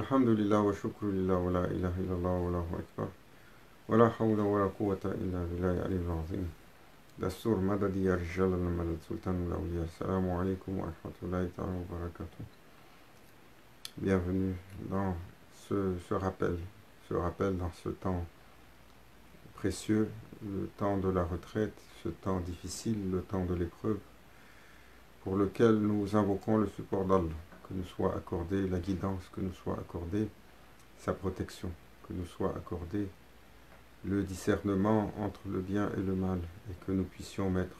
Alhamdulillah wa shukru lillah wa la ilaha illallah wa lahu akbar wa la hawla wa la quwwata illa billahi aliyyil azim. Dastur madadi ya rijal al-madad sultan al-awliya. Assalamu alaikum wa rahmatullahi ta'ala wa barakatuh. Bienvenue dans ce rappel dans ce temps précieux, le temps de la retraite, ce temps difficile, le temps de l'épreuve, pour lequel nous invoquons le support d'Allah, que nous soit accordé la guidance, que nous soit accordé sa protection, que nous soit accordé le discernement entre le bien et le mal, et que nous puissions mettre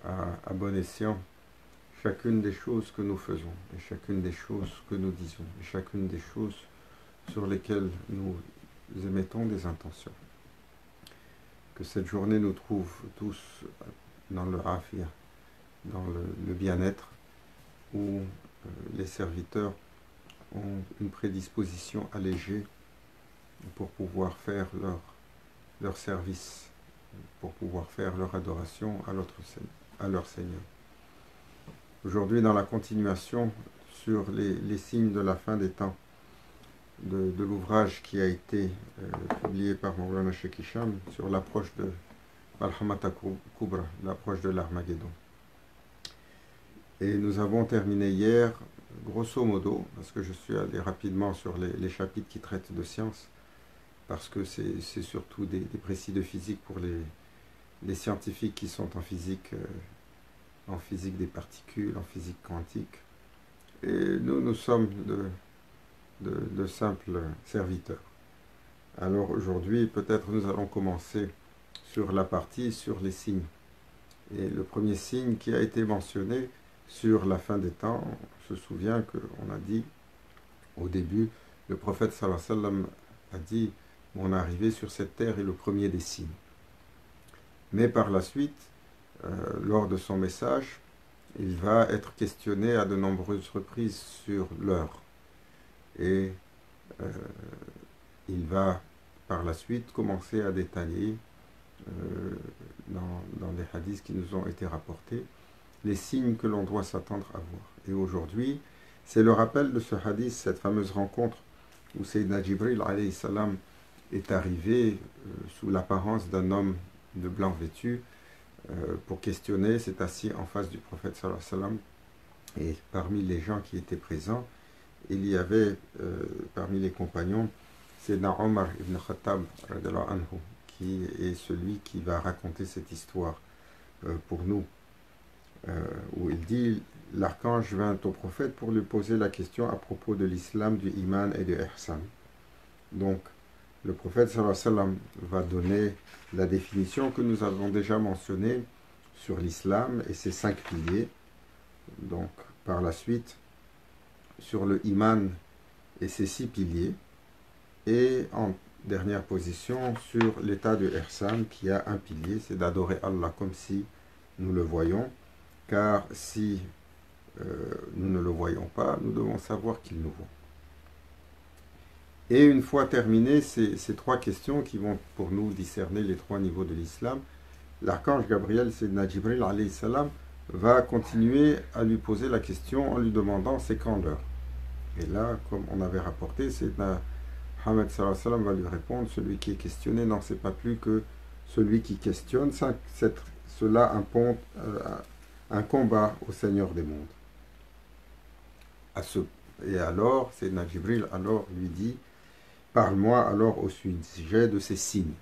à bon escient chacune des choses que nous faisons, et chacune des choses que nous disons, et chacune des choses sur lesquelles nous émettons des intentions. Que cette journée nous trouve tous dans le afia, dans le bien-être, où les serviteurs ont une prédisposition allégée pour pouvoir faire leur service, pour pouvoir faire leur adoration à leur Seigneur. Aujourd'hui, dans la continuation sur les signes de la fin des temps, de l'ouvrage qui a été publié par Mawlana Sheikh Hisham sur l'approche de Malhamata Kubra, l'approche de l'Armageddon. Et nous avons terminé hier, grosso modo, parce que je suis allé rapidement sur les chapitres qui traitent de sciences, parce que c'est surtout des précis de physique pour les scientifiques qui sont en physique des particules, en physique quantique. Et nous sommes de simples serviteurs. Alors aujourd'hui, peut-être nous allons commencer sur la partie sur les signes. Et le premier signe qui a été mentionné sur la fin des temps, on se souvient qu'on a dit au début, le prophète sallallahu alayhi wa sallam a dit mon arrivée sur cette terre est le premier des signes. Mais par la suite, lors de son message, il va être questionné à de nombreuses reprises sur l'heure. Et il va par la suite commencer à détailler dans les hadiths qui nous ont été rapportés les signes que l'on doit s'attendre à voir. Et aujourd'hui, c'est le rappel de ce hadith, cette fameuse rencontre où Sayyidina Jibril alayhi salam est arrivé sous l'apparence d'un homme de blanc vêtu pour questionner, s'est assis en face du prophète sallallahu alayhi wa sallam, et parmi les gens qui étaient présents, il y avait parmi les compagnons Sayyidina Omar ibn Khattab radhiyallahu anhu, qui est celui qui va raconter cette histoire pour nous, où il dit l'archange vint au prophète pour lui poser la question à propos de l'islam, du iman et du ihsan. Donc le prophète sallallahu alayhi wa sallam va donner la définition que nous avons déjà mentionnée sur l'islam et ses 5 piliers. Donc par la suite sur le iman et ses 6 piliers, et en dernière position sur l'état du ihsan qui a un pilier, c'est d'adorer Allah comme si nous le voyons, car si nous ne le voyons pas, nous devons savoir qu'il nous voit. Et une fois terminées ces 3 questions qui vont pour nous discerner les 3 niveaux de l'islam, l'archange Gabriel, Sayyidina Jibril alayhi salam, va continuer à lui poser la question en lui demandant c'est quand l'heure. Et là, comme on avait rapporté, Sayyidina Muhammad sallallahu alayhi wa sallam va lui répondre, celui qui est questionné n'en sait pas plus que celui qui questionne. Cela impose un combat au Seigneur des mondes. Et alors, Sayyidina Jibril alors lui dit, parle-moi alors au sujet de ces signes.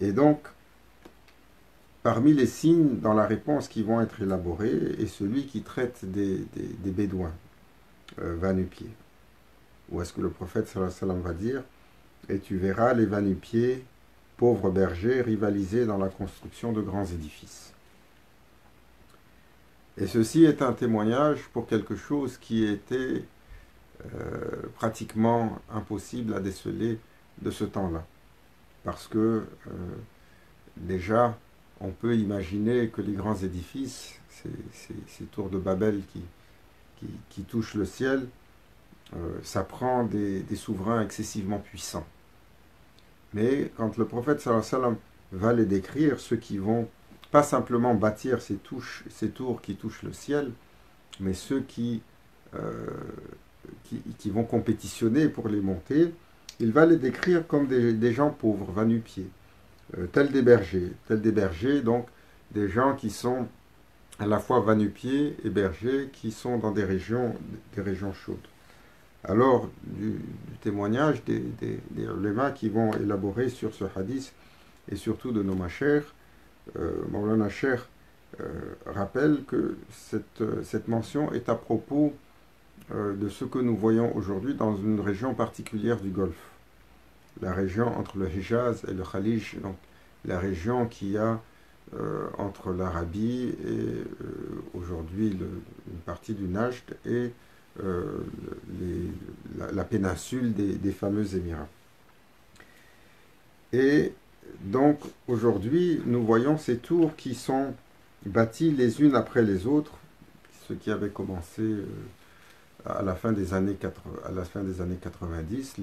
Et donc, parmi les signes dans la réponse qui vont être élaborés est celui qui traite des bédouins, va-nu-pieds. Où est-ce que le prophète sallallahu alayhi wa sallam va dire, et tu verras les va-nu-pieds, pauvres bergers, rivaliser dans la construction de grands édifices. Et ceci est un témoignage pour quelque chose qui était pratiquement impossible à déceler de ce temps-là. Parce que déjà, on peut imaginer que les grands édifices, ces tours de Babel qui touchent le ciel, ça prend des souverains excessivement puissants. Mais quand le prophète sallallahu alayhi wa sallam va les décrire, ceux qui vont pas simplement bâtir ces tours qui touchent le ciel, mais ceux qui qui vont compétitionner pour les monter, il va les décrire comme des gens pauvres, va-nu-pieds, tels des bergers, donc des gens qui sont à la fois va-nu-pieds et bergers, qui sont dans des régions chaudes. Alors, du témoignage des ulémas qui vont élaborer sur ce hadith, et surtout de nos machers, Maulana Cheikh rappelle que cette mention est à propos de ce que nous voyons aujourd'hui dans une région particulière du Golfe. La région entre le Hijaz et le Khalij, donc la région qui a entre l'Arabie et aujourd'hui une partie du Najd et la péninsule des fameux Émirats. Et donc aujourd'hui, nous voyons ces tours qui sont bâties les unes après les autres, ce qui avait commencé à la fin des années 90,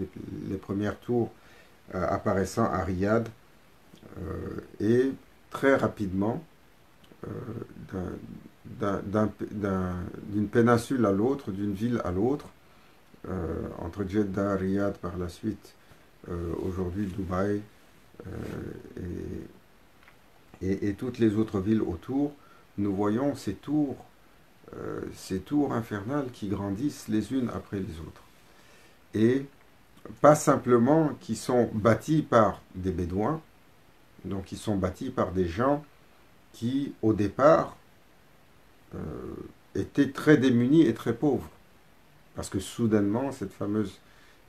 les premières tours apparaissant à Riyad, et très rapidement, d'une péninsule à l'autre, d'une ville à l'autre, entre Jeddah, Riyad par la suite, aujourd'hui Dubaï, et toutes les autres villes autour, nous voyons ces tours infernales qui grandissent les unes après les autres. Et pas simplement qui sont bâties par des bédouins, donc qui sont bâties par des gens qui, au départ, étaient très démunis et très pauvres. Parce que soudainement, cette fameuse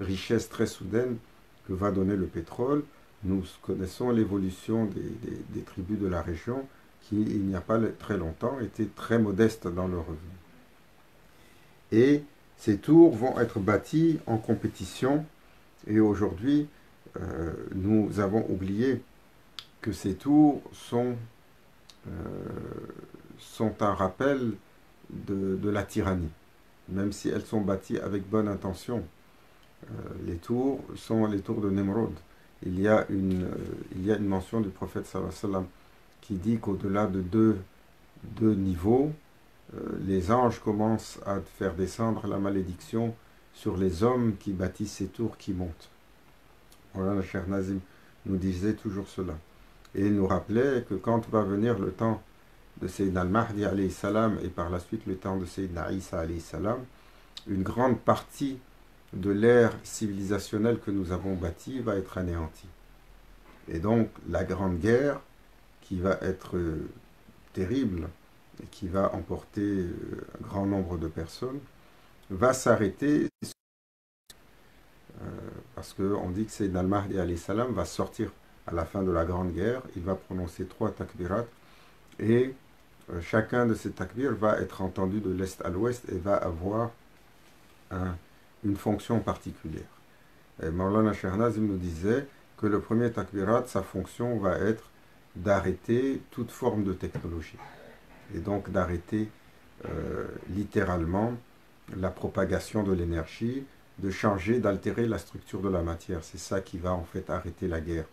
richesse très soudaine que va donner le pétrole, nous connaissons l'évolution des tribus de la région qui, il n'y a pas très longtemps, étaient très modestes dans leurs revenus. Et ces tours vont être bâties en compétition. Et aujourd'hui, nous avons oublié que ces tours sont un rappel de la tyrannie, même si elles sont bâties avec bonne intention. Les tours sont les tours de Nemrod. Il y a une mention du prophète sallallahu alayhi wa sallam qui dit qu'au-delà de deux niveaux, les anges commencent à faire descendre la malédiction sur les hommes qui bâtissent ces tours qui montent. Voilà, le Cheikh Nazim nous disait toujours cela. Et il nous rappelait que quand va venir le temps de Sayyidina al-Mahdi alayhi salam et par la suite le temps de Sayyidina Isa alayhi salam, une grande partie de l'ère civilisationnelle que nous avons bâtie va être anéantie. Et donc la grande guerre, qui va être terrible et qui va emporter un grand nombre de personnes, va s'arrêter parce qu'on dit que Sayyidina al-Mahdi alayhi salam va sortir à la fin de la grande guerre, il va prononcer 3 takbirats et chacun de ces takbirs va être entendu de l'est à l'ouest et va avoir une fonction particulière. Et Maulana Cheikh Nazim nous disait que le premier takbirat, sa fonction va être d'arrêter toute forme de technologie et donc d'arrêter littéralement la propagation de l'énergie, de changer, d'altérer la structure de la matière. C'est ça qui va en fait arrêter la guerre.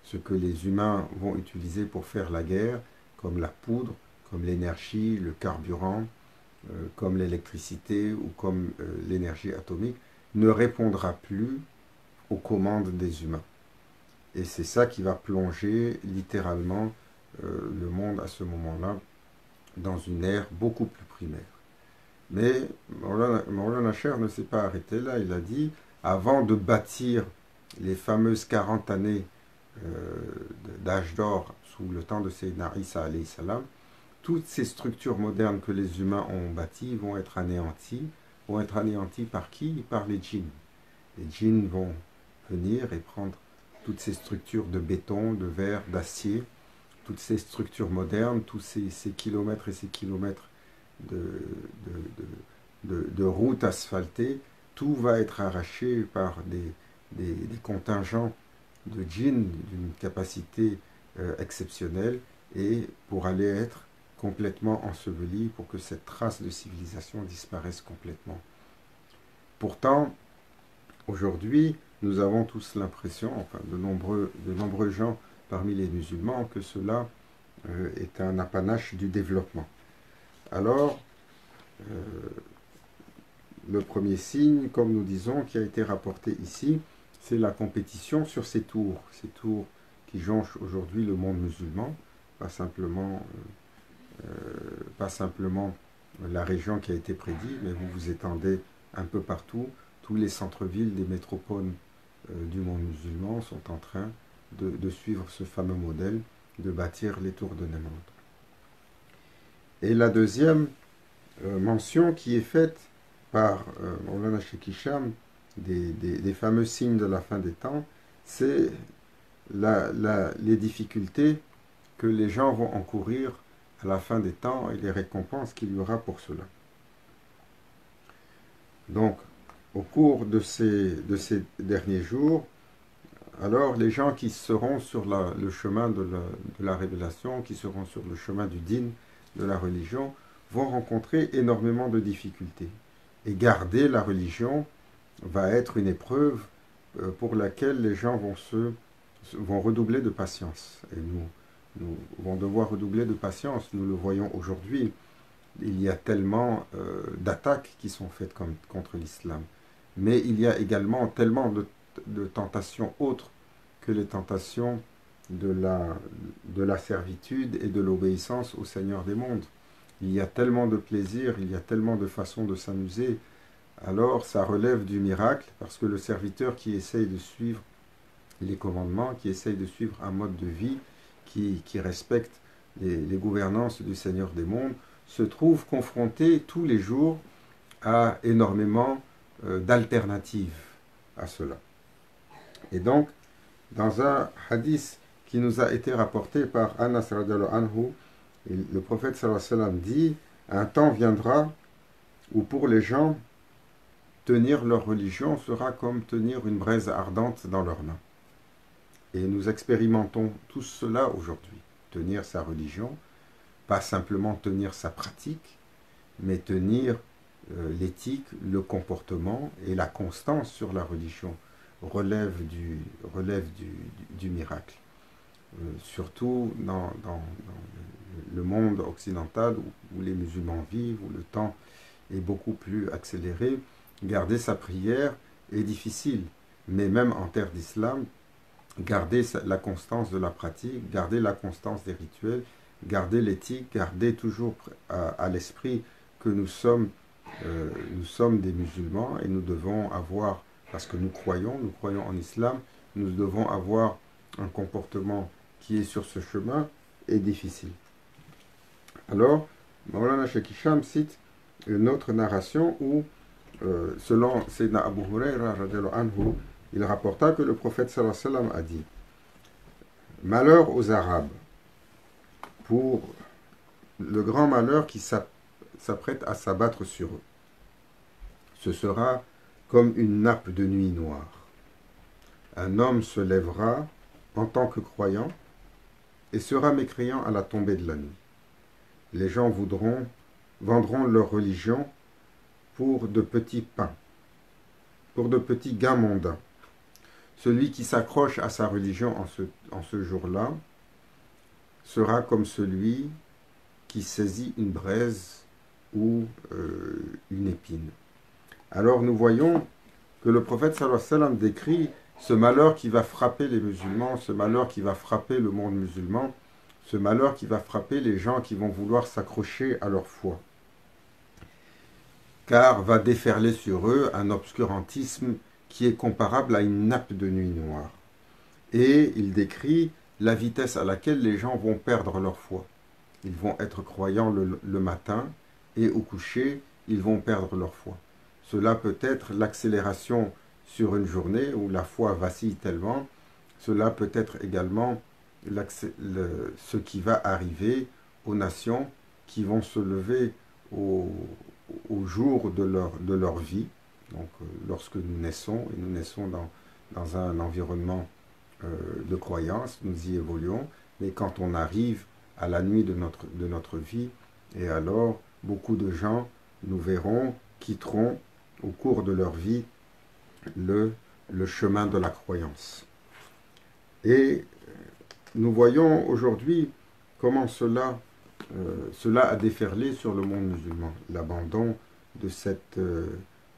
Ce que les humains vont utiliser pour faire la guerre, comme la poudre, comme l'énergie, le carburant, comme l'électricité ou comme l'énergie atomique, ne répondra plus aux commandes des humains. Et c'est ça qui va plonger littéralement le monde à ce moment-là dans une ère beaucoup plus primaire. Mais Maulana Cheikh ne s'est pas arrêté là, il a dit, avant de bâtir les fameuses 40 années d'âge d'or sous le temps de Sayyidina Isa alayhi salam, toutes ces structures modernes que les humains ont bâties vont être anéanties. Vont être anéanties par qui? Par les djinns. Les djinns vont venir et prendre toutes ces structures de béton, de verre, d'acier, toutes ces structures modernes, tous ces kilomètres et ces kilomètres de routes asphaltées, tout va être arraché par des contingents de djinns d'une capacité exceptionnelle et pour aller être complètement enseveli, pour que cette trace de civilisation disparaisse complètement. Pourtant, aujourd'hui, nous avons tous l'impression, enfin de nombreux gens parmi les musulmans, que cela est un apanage du développement. Alors, le premier signe, comme nous disons, qui a été rapporté ici, c'est la compétition sur ces tours qui jonchent aujourd'hui le monde musulman, pas simplement, pas simplement la région qui a été prédite, mais vous vous étendez un peu partout. Tous les centres-villes des métropoles du monde musulman sont en train de suivre ce fameux modèle, de bâtir les tours de Nemrod. Et la deuxième mention qui est faite par Maulana Sheikh Hisham des fameux signes de la fin des temps, c'est les difficultés que les gens vont encourir à la fin des temps et les récompenses qu'il y aura pour cela. Donc, au cours de ces derniers jours, alors les gens qui seront sur le chemin de la révélation, qui seront sur le chemin du din, de la religion, vont rencontrer énormément de difficultés. Et garder la religion va être une épreuve pour laquelle les gens vont redoubler de patience. Et nous vont devoir redoubler de patience. Nous le voyons aujourd'hui. Il y a tellement d'attaques qui sont faites contre l'islam. Mais il y a également tellement de tentations autres que les tentations de la servitude et de l'obéissance au Seigneur des mondes. Il y a tellement de plaisir, il y a tellement de façons de s'amuser. Alors ça relève du miracle, parce que le serviteur qui essaye de suivre les commandements, qui essaye de suivre un mode de vie, qui respecte les gouvernances du Seigneur des mondes, se trouve confronté tous les jours à énormément d'alternatives à cela. Et donc, dans un hadith qui nous a été rapporté par Anas radhiyallahu anhu, le prophète sallallahu alayhi wa sallam dit: un temps viendra où pour les gens, tenir leur religion sera comme tenir une braise ardente dans leurs mains. Et nous expérimentons tout cela aujourd'hui. Tenir sa religion, pas simplement tenir sa pratique, mais tenir l'éthique, le comportement et la constance sur la religion relève du miracle. Surtout dans le monde occidental où les musulmans vivent, où le temps est beaucoup plus accéléré, garder sa prière est difficile. Mais même en terre d'islam, garder la constance de la pratique, garder la constance des rituels, garder l'éthique, garder toujours à l'esprit que nous sommes des musulmans et nous devons avoir, parce que nous croyons en islam, nous devons avoir un comportement qui est sur ce chemin est difficile. Alors, Maulana Sheikh Hisham cite une autre narration où, selon Sayyidina Abu Huraira radhiyallahu anhu, il rapporta que le prophète sallallahu alayhi wa sallam a dit: malheur aux Arabes pour le grand malheur qui s'apprête à s'abattre sur eux. Ce sera comme une nappe de nuit noire. Un homme se lèvera en tant que croyant et sera mécréant à la tombée de la nuit. Les gens vendront leur religion pour de petits pains, pour de petits gains mondains. Celui qui s'accroche à sa religion en ce jour-là sera comme celui qui saisit une braise ou une épine. Alors nous voyons que le prophète sallallahu alayhi wa sallam décrit ce malheur qui va frapper les musulmans, ce malheur qui va frapper le monde musulman, ce malheur qui va frapper les gens qui vont vouloir s'accrocher à leur foi. Car va déferler sur eux un obscurantisme qui est comparable à une nappe de nuit noire. Et il décrit la vitesse à laquelle les gens vont perdre leur foi. Ils vont être croyants le matin et au coucher, ils vont perdre leur foi. Cela peut être l'accélération sur une journée où la foi vacille tellement. Cela peut être également ce qui va arriver aux nations qui vont se lever au jour de leur vie. Donc, lorsque nous naissons, et nous naissons dans un environnement de croyance, nous y évoluons, mais quand on arrive à la nuit de notre vie, et alors beaucoup de gens, nous verrons, quitteront au cours de leur vie le chemin de la croyance. Et nous voyons aujourd'hui comment cela a déferlé sur le monde musulman, l'abandon de cette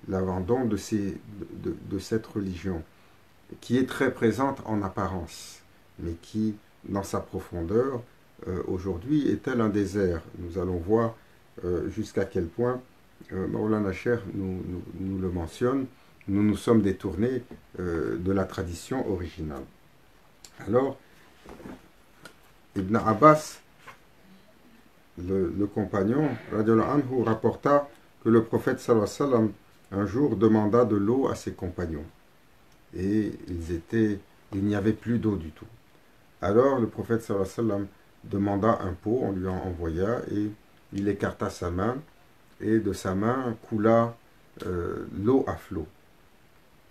l'abandon de cette religion, qui est très présente en apparence, mais qui, dans sa profondeur, aujourd'hui, est-elle un désert. Nous allons voir jusqu'à quel point, Maulana Cheikh nous le mentionne, nous nous sommes détournés de la tradition originale. Alors, Ibn Abbas, le compagnon, radiallahu anhu, rapporta que le prophète sallallahu alayhi wa sallam un jour demanda de l'eau à ses compagnons. Et il n'y avait plus d'eau du tout. Alors le prophète sallallahu alayhi wa sallam demanda un pot, on lui en envoya, et il écarta sa main, et de sa main coula l'eau à flot.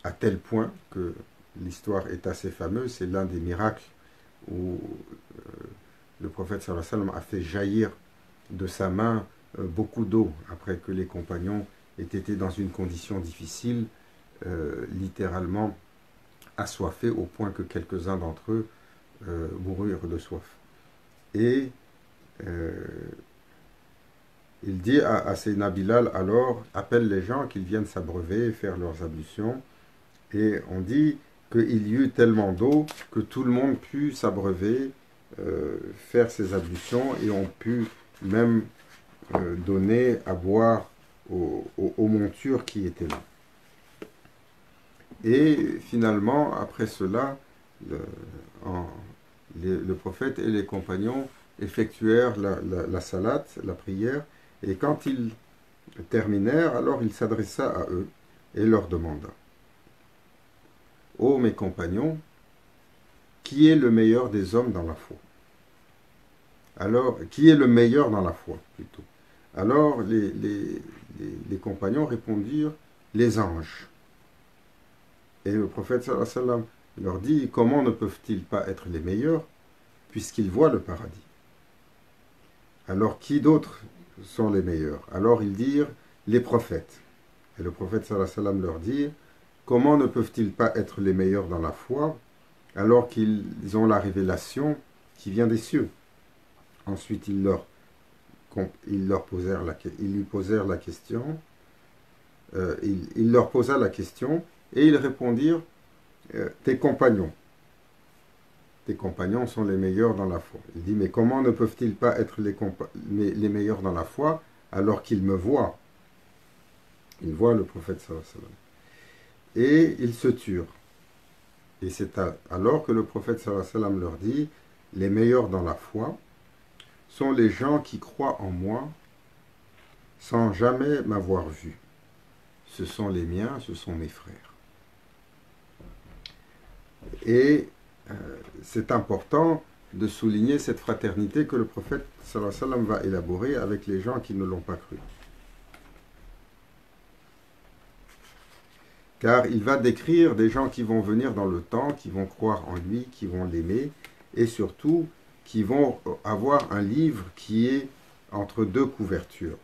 À tel point que l'histoire est assez fameuse, c'est l'un des miracles où le prophète sallallahu alayhi wa sallam a fait jaillir de sa main beaucoup d'eau, après que les compagnons aient été dans une condition difficile, littéralement assoiffés, au point que quelques-uns d'entre eux moururent de soif. Et il dit à Sayyidina Bilal, alors, appelle les gens qu'ils viennent s'abreuver, faire leurs ablutions. Et on dit qu'il y eut tellement d'eau que tout le monde put s'abreuver, faire ses ablutions, et on put même donner à boire aux montures qui étaient là. Et finalement, après cela, le prophète et les compagnons effectuèrent la salate, la prière, et quand ils terminèrent, alors il s'adressa à eux et leur demanda: ô mes compagnons, qui est le meilleur des hommes dans la foi? Alors, qui est le meilleur dans la foi, plutôt? Alors, les compagnons répondirent: les anges. Et le prophète sallallahu alayhi wa sallam leur dit: comment ne peuvent-ils pas être les meilleurs, puisqu'ils voient le paradis? Alors, qui d'autres sont les meilleurs? Alors, ils dirent: les prophètes. Et le prophète sallallahu alayhi wa sallam leur dit: comment ne peuvent-ils pas être les meilleurs dans la foi, alors qu'ils ont la révélation qui vient des cieux? Ensuite, ils lui posèrent la question, il leur posa la question, et ils répondirent: tes compagnons sont les meilleurs dans la foi. Il dit: mais comment ne peuvent-ils pas être les meilleurs dans la foi, alors qu'ils me voient? Ils voient le prophète sallallahu alayhi wa sallam. Et ils se turent. Et c'est alors que le prophète sallallahu alayhi wa sallam leur dit: les meilleurs dans la foi sont les gens qui croient en moi sans jamais m'avoir vu. Ce sont les miens, ce sont mes frères. Et c'est important de souligner cette fraternité que le prophète sallallahu alayhi wa sallam va élaborer avec les gens qui ne l'ont pas cru. Car il va décrire des gens qui vont venir dans le temps, qui vont croire en lui, qui vont l'aimer, et surtout qui vont avoir un livre qui est entre deux couvertures.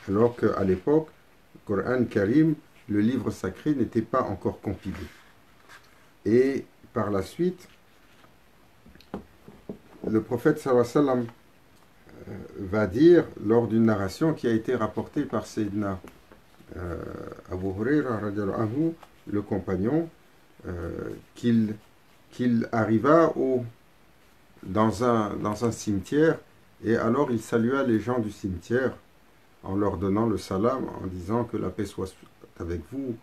Alors qu'à l'époque, le Coran Karim, le livre sacré, n'était pas encore compilé. Et par la suite, le prophète sallallahu alayhi wa sallam va dire, lors d'une narration qui a été rapportée par Sayyidina Abu Huraira, radiallahu anhu, le compagnon, qu'il arriva dans un cimetière, et alors il salua les gens du cimetière en leur donnant le salam, en disant que la paix soit avec vous,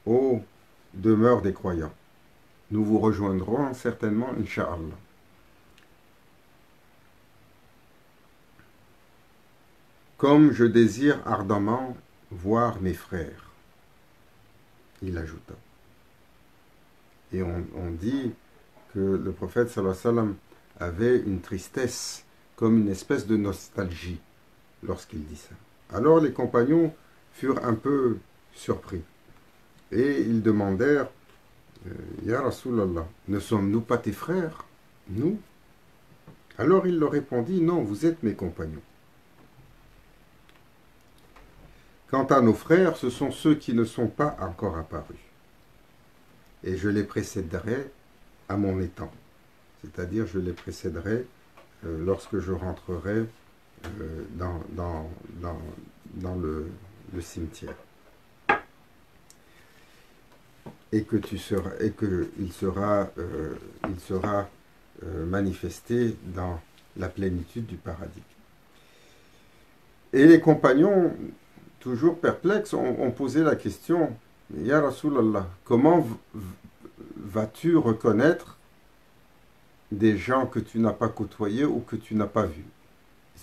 ô demeure des croyants. Nous vous rejoindrons certainement, Inch'Allah. Comme je désire ardemment voir mes frères, il ajouta. Et on dit que le prophète sallallahu alayhi wa sallam avait une tristesse, comme une espèce de nostalgie, lorsqu'il dit ça. Alors les compagnons furent un peu surpris. Et ils demandèrent: Ya Rasulallah, ne sommes-nous pas tes frères, nous? Alors il leur répondit: non, vous êtes mes compagnons. Quant à nos frères, ce sont ceux qui ne sont pas encore apparus. Et je les précéderai à mon étant. C'est-à-dire, je les précéderai lorsque je rentrerai dans le cimetière. Et que il sera manifesté dans la plénitude du paradis. Et les compagnons, toujours perplexes, ont posé la question, Ya Rasulallah, comment vas-tu reconnaître des gens que tu n'as pas côtoyés ou que tu n'as pas vus?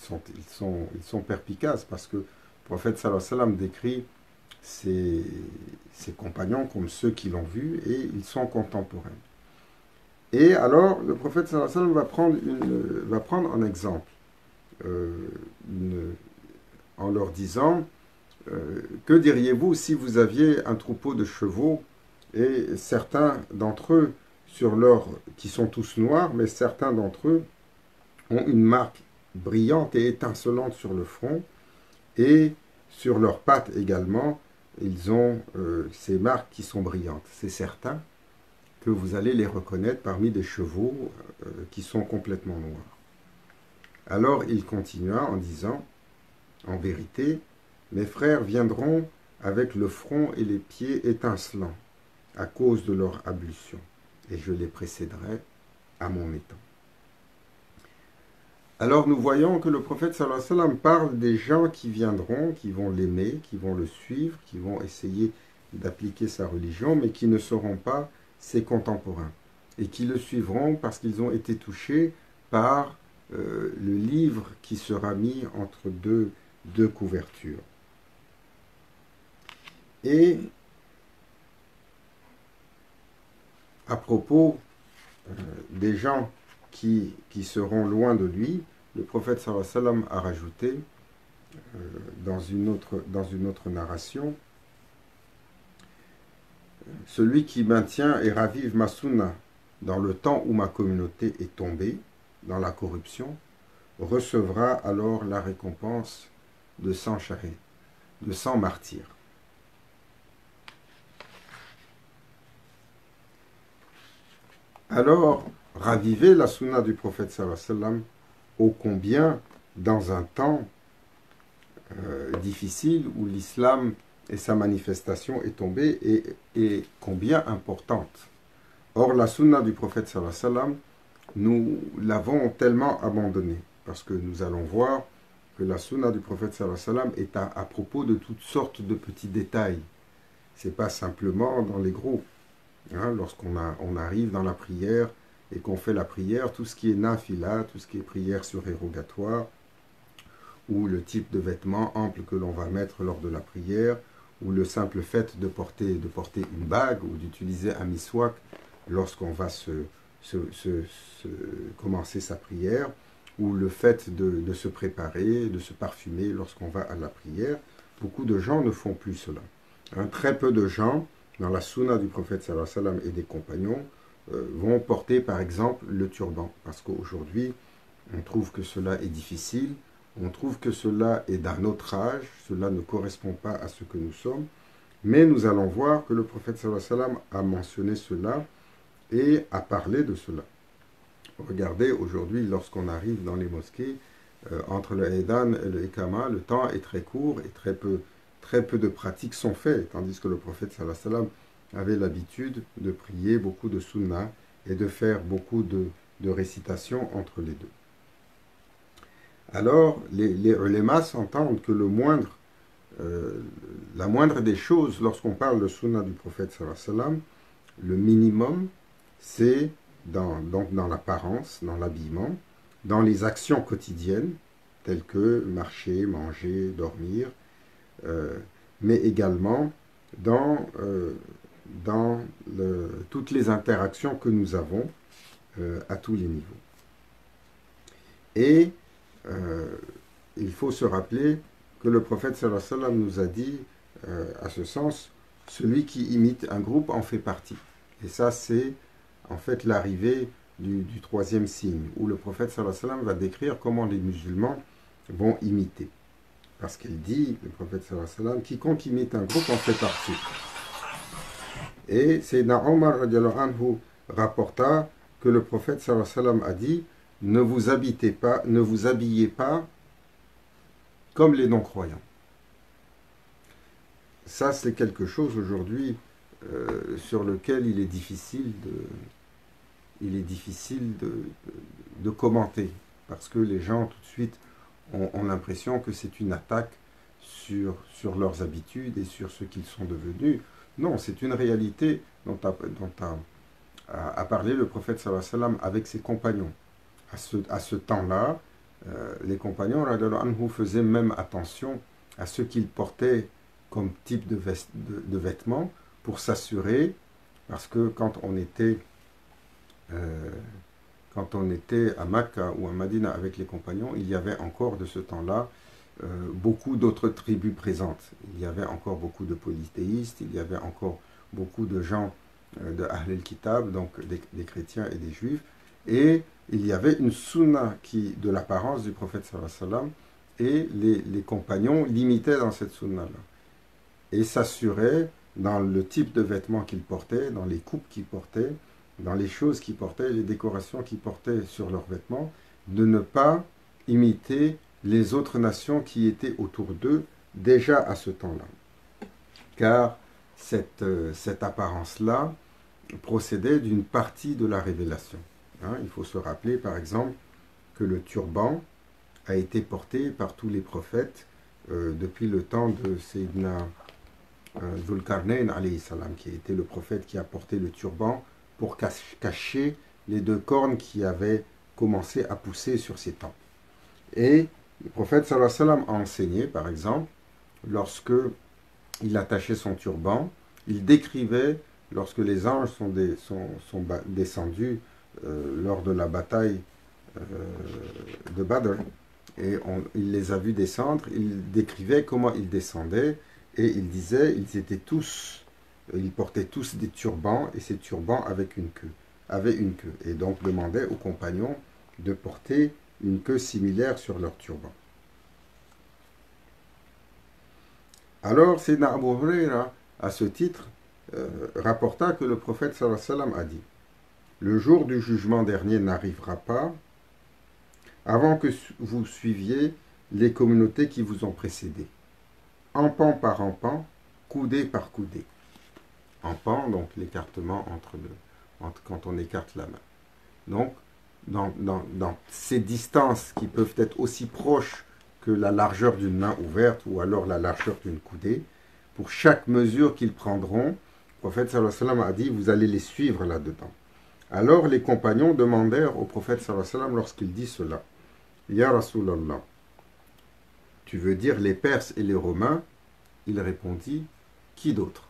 Ils sont perspicaces parce que le prophète sallallahu alayhi wa sallam décrit ses compagnons comme ceux qui l'ont vu et ils sont contemporains. Et alors, le prophète sallallahu alayhi wa sallam va prendre un exemple en leur disant que diriez-vous si vous aviez un troupeau de chevaux et certains d'entre eux qui sont tous noirs, mais certains d'entre eux ont une marque brillante et étincelante sur le front et sur leurs pattes également, ils ont ces marques qui sont brillantes. C'est certain que vous allez les reconnaître parmi des chevaux qui sont complètement noirs. Alors il continua en disant, en vérité, mes frères viendront avec le front et les pieds étincelants à cause de leur ablution, et je les précéderai à mon étant. Alors nous voyons que le prophète sallallahu alayhi wa sallam parle des gens qui viendront, qui vont l'aimer, qui vont le suivre, qui vont essayer d'appliquer sa religion, mais qui ne seront pas ses contemporains, et qui le suivront parce qu'ils ont été touchés par le livre qui sera mis entre deux couvertures. Et à propos des gens qui seront loin de lui, le prophète sallallahu alayhi wa sallam a rajouté dans une autre narration, celui qui maintient et ravive ma sunna dans le temps où ma communauté est tombée dans la corruption, recevra alors la récompense de 100 shahid, de 100 martyrs. Alors, raviver la sunna du prophète sallallahu alayhi wa sallam, ô combien dans un temps difficile où l'islam et sa manifestation est tombée et combien importante. Or, la sunna du prophète sallallahu alayhi wa sallam, nous l'avons tellement abandonnée, parce que nous allons voir que la sunna du prophète sallallahu alayhi wa sallam est à propos de toutes sortes de petits détails. C'est pas simplement dans les gros. Lorsqu'on arrive dans la prière et qu'on fait la prière, tout ce qui est nafila, tout ce qui est prière surérogatoire, ou le type de vêtements amples que l'on va mettre lors de la prière, ou le simple fait de porter une bague ou d'utiliser un miswak lorsqu'on va commencer sa prière, ou le fait de se préparer, de se parfumer lorsqu'on va à la prière. Beaucoup de gens ne font plus cela. Très peu de gens, dans la sunna du prophète sallallahu alayhi wa sallam et des compagnons, vont porter par exemple le turban. Parce qu'aujourd'hui, on trouve que cela est difficile, on trouve que cela est d'un autre âge, cela ne correspond pas à ce que nous sommes. Mais nous allons voir que le prophète sallallahu alayhi wa sallam a mentionné cela et a parlé de cela. Regardez, aujourd'hui, lorsqu'on arrive dans les mosquées, entre le Edan et le Ikama, le temps est très court et très peu de pratiques sont faites, tandis que le prophète sallallahu alayhi wa sallam avait l'habitude de prier beaucoup de sunnah et de faire beaucoup de récitations entre les deux. Alors, les ulémas s'entendent que la moindre des choses, lorsqu'on parle de sunnah du prophète sallallahu alayhi wa sallam, le minimum, c'est dans l'apparence, dans l'habillement, dans les actions quotidiennes, telles que marcher, manger, dormir, mais également dans toutes les interactions que nous avons à tous les niveaux. Et il faut se rappeler que le prophète sallallahu alayhi wa sallam nous a dit, à ce sens, celui qui imite un groupe en fait partie. Et ça, c'est en fait l'arrivée du troisième signe, où le prophète sallallahu alayhi wa sallam va décrire comment les musulmans vont imiter. Parce qu'il dit, le prophète sallallahu alayhi wa sallam, quiconque imite un groupe en fait partie. Et Sayyidina Omar radiallahu anhu rapporta que le prophète sallallahu alayhi wa sallam a dit, ne vous habillez pas comme les non-croyants. ça c'est quelque chose aujourd'hui sur lequel il est difficile de commenter, parce que les gens tout de suite ont l'impression que c'est une attaque sur leurs habitudes et sur ce qu'ils sont devenus. Non, c'est une réalité a parlé le prophète sallallahu alayhi wa sallam avec ses compagnons. À ce temps-là, les compagnons radiallahu anhu faisaient même attention à ce qu'ils portaient comme type de vêtements pour s'assurer, parce que quand on était à Makka ou à Madina avec les compagnons, il y avait encore de ce temps-là beaucoup d'autres tribus présentes. Il y avait encore beaucoup de polythéistes, il y avait encore beaucoup de gens de Ahl al-Kitab, donc des chrétiens et des juifs, et il y avait une sunna de l'apparence du prophète sallallahu alayhi wa sallam, et les compagnons l'imitaient dans cette sunna-là, et s'assuraient dans le type de vêtements qu'ils portaient, dans les coupes qu'ils portaient, dans les choses qu'ils portaient, les décorations qu'ils portaient sur leurs vêtements, de ne pas imiter les autres nations qui étaient autour d'eux déjà à ce temps-là. Car cette apparence-là procédait d'une partie de la révélation. Il faut se rappeler par exemple que le turban a été porté par tous les prophètes depuis le temps de Sayyidina Dhul Qarnayn alayhi salam, qui était le prophète qui a porté le turban pour cacher les 2 cornes qui avaient commencé à pousser sur ses tempes. Et le prophète sallallahu alayhi wa sallam a enseigné, par exemple, lorsque il attachait son turban, il décrivait, lorsque les anges sont descendus lors de la bataille de Badr, et il les a vus descendre, il décrivait comment ils descendaient, et il disait, ils portaient tous des turbans, et ces turbans avaient une queue, et donc demandait aux compagnons de porter une queue similaire sur leur turban. Alors, Sayyidina Abu Huraira, à ce titre, rapporta que le prophète sallallahu alayhi wa sallam a dit: le jour du jugement dernier n'arrivera pas avant que vous suiviez les communautés qui vous ont précédé, empan par empan, coudée par coudée. Empan, donc l'écartement quand on écarte la main. Donc, dans ces distances qui peuvent être aussi proches que la largeur d'une main ouverte ou alors la largeur d'une coudée, pour chaque mesure qu'ils prendront, le prophète sallallahu alayhi wa sallam a dit: vous allez les suivre là-dedans. Alors les compagnons demandèrent au prophète sallallahu alayhi wa sallam lorsqu'il dit cela: Ya Rasulallah, tu veux dire les Perses et les Romains? Il répondit: qui d'autre?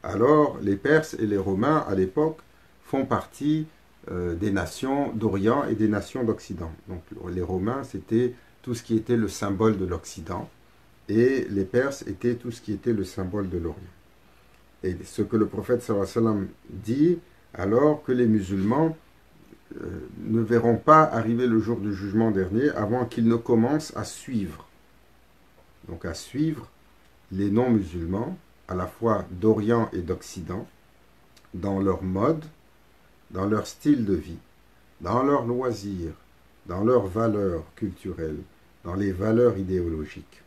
Alors les Perses et les Romains à l'époque font partie des nations d'Orient et des nations d'Occident. Donc les Romains, c'était tout ce qui était le symbole de l'Occident, et les Perses étaient tout ce qui était le symbole de l'Orient. Et ce que le prophète sallallahu alayhi wa sallam dit, alors que les musulmans ne verront pas arriver le jour du jugement dernier avant qu'ils ne commencent à suivre. Donc à suivre les non-musulmans, à la fois d'Orient et d'Occident, dans leur mode, dans leur style de vie, dans leurs loisirs, dans leurs valeurs culturelles, dans les valeurs idéologiques.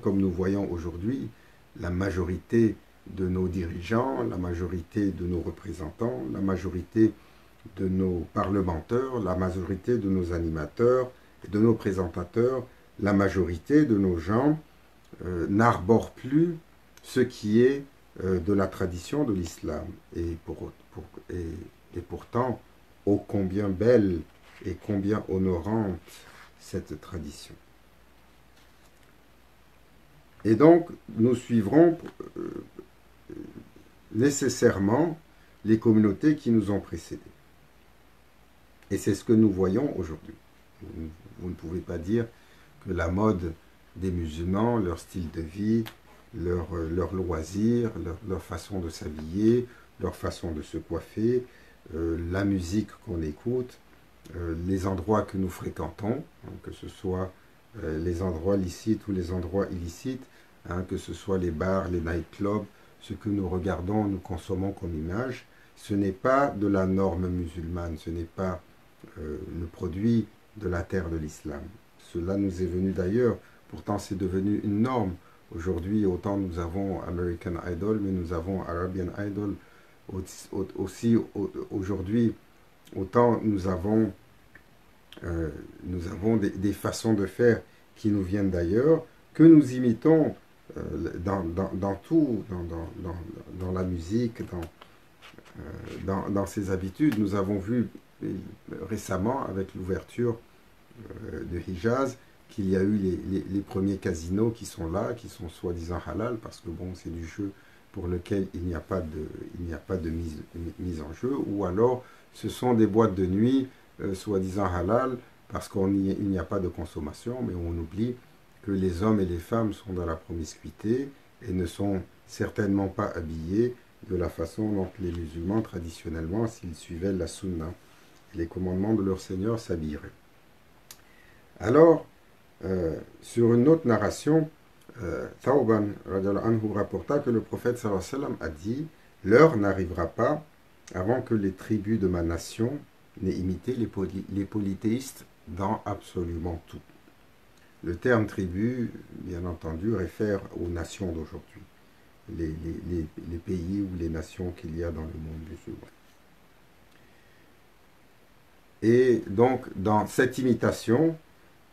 Comme nous voyons aujourd'hui, la majorité de nos dirigeants, la majorité de nos représentants, la majorité de nos parlementaires, la majorité de nos animateurs, de nos présentateurs, la majorité de nos gens n'arborent plus ce qui est de la tradition de l'islam. Et pourtant, ô combien belle et combien honorante cette tradition. Et donc, nous suivrons nécessairement les communautés qui nous ont précédés. Et c'est ce que nous voyons aujourd'hui. Vous ne pouvez pas dire que la mode des musulmans, leur style de vie, leur loisir, leur façon de s'habiller, leur façon de se coiffer, la musique qu'on écoute, les endroits que nous fréquentons, que ce soit les endroits licites ou les endroits illicites, que ce soit les bars, les nightclubs, ce que nous regardons, nous consommons comme image, ce n'est pas de la norme musulmane, ce n'est pas le produit de la terre de l'islam. Cela nous est venu d'ailleurs, pourtant c'est devenu une norme Aujourd'hui, autant nous avons American Idol, mais nous avons Arabian Idol. Aussi, aujourd'hui, autant nous avons des façons de faire qui nous viennent d'ailleurs, que nous imitons dans tout, dans la musique, dans ses habitudes. Nous avons vu récemment, avec l'ouverture de Hijaz, qu'il y a eu les premiers casinos qui sont là, qui sont soi-disant halal, parce que bon, c'est du jeu pour lequel il n'y a pas de mise en jeu, ou alors ce sont des boîtes de nuit soi-disant halal, parce qu'il n'y a pas de consommation, mais on oublie que les hommes et les femmes sont dans la promiscuité et ne sont certainement pas habillés de la façon dont les musulmans, traditionnellement, s'ils suivaient la sunna, les commandements de leur Seigneur, s'habilleraient. Alors, sur une autre narration, Thawban anhu rapporta que le prophète sallallahu alayhi wa sallam a dit « L'heure n'arrivera pas avant que les tribus de ma nation n'aient imité les polythéistes dans absolument tout. » Le terme tribu, bien entendu, réfère aux nations d'aujourd'hui, les pays ou les nations qu'il y a dans le monde musulman. Et donc, dans cette imitation,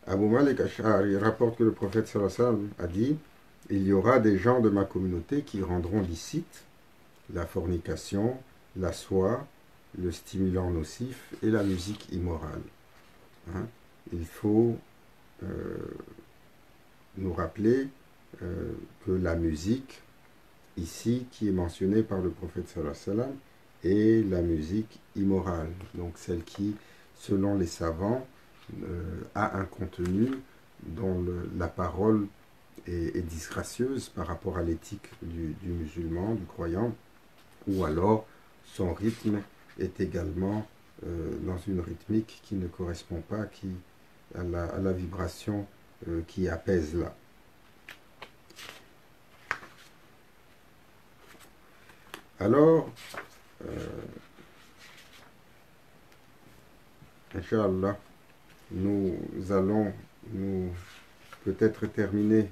Abu Malik Ash'ari rapporte que le prophète sallallahu alayhi wa sallam a dit « Il y aura des gens de ma communauté qui rendront licite la fornication, la soie, le stimulant nocif et la musique immorale. » Il faut nous rappeler que la musique, ici, qui est mentionnée par le prophète sallallahu alayhi wa sallam, est la musique immorale, donc celle qui, selon les savants, a un contenu dont la parole est disgracieuse par rapport à l'éthique du musulman, du croyant, ou alors son rythme est également dans une rythmique qui ne correspond pas à la vibration qui apaise là. Alors, Inch'Allah, nous allons peut-être terminer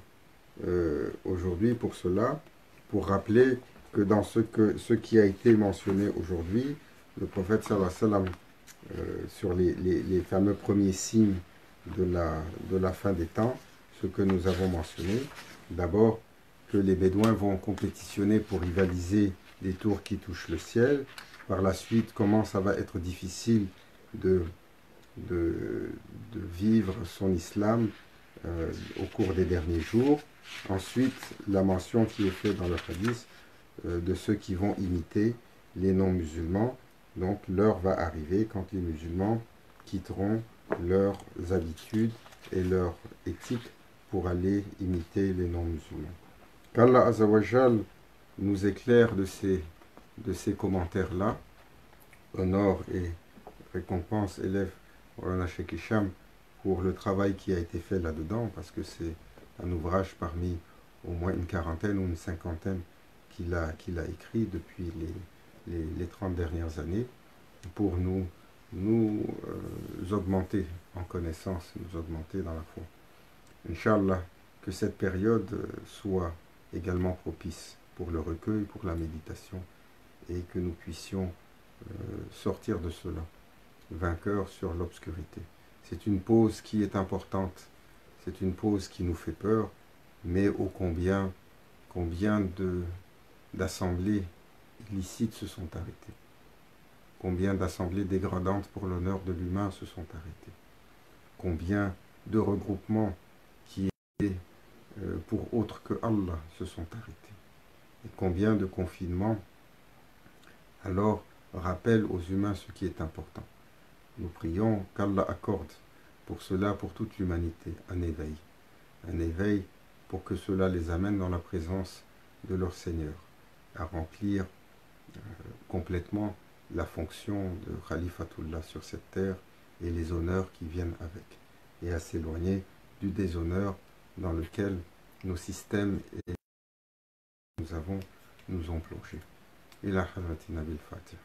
aujourd'hui pour cela, pour rappeler que dans ce qui a été mentionné aujourd'hui, le prophète sallallahu alayhi wa sallam, sur les fameux premiers signes de la fin des temps, ce que nous avons mentionné, d'abord que les Bédouins vont compétitionner pour rivaliser des tours qui touchent le ciel, par la suite comment ça va être difficile de vivre son islam au cours des derniers jours. Ensuite, la mention qui est faite dans le hadith de ceux qui vont imiter les non-musulmans. Donc l'heure va arriver quand les musulmans quitteront leurs habitudes et leur éthique pour aller imiter les non-musulmans. Qu'Allah Azawajal nous éclaire de ces commentaires-là, honore et récompense élève Maulana Cheikh Hicham pour le travail qui a été fait là-dedans, parce que c'est un ouvrage parmi au moins une quarantaine ou une cinquantaine qu'il a écrit depuis les 30 dernières années, pour nous augmenter en connaissance, nous augmenter dans la foi. Inch'Allah, que cette période soit également propice pour le recueil, pour la méditation, et que nous puissions sortir de cela, vainqueurs sur l'obscurité. C'est une pause qui est importante, c'est une pause qui nous fait peur, mais ô combien d'assemblées illicites se sont arrêtées. Combien d'assemblées dégradantes pour l'honneur de l'humain se sont arrêtées. Combien de regroupements qui étaient pour autre que Allah se sont arrêtés. Et combien de confinements alors rappellent aux humains ce qui est important. Nous prions qu'Allah accorde pour cela, pour toute l'humanité, un éveil pour que cela les amène dans la présence de leur Seigneur, à remplir complètement la fonction de Khalifatullah sur cette terre et les honneurs qui viennent avec, et à s'éloigner du déshonneur dans lequel nos systèmes et nous ont plongé. Ila halatina bil Fatiha.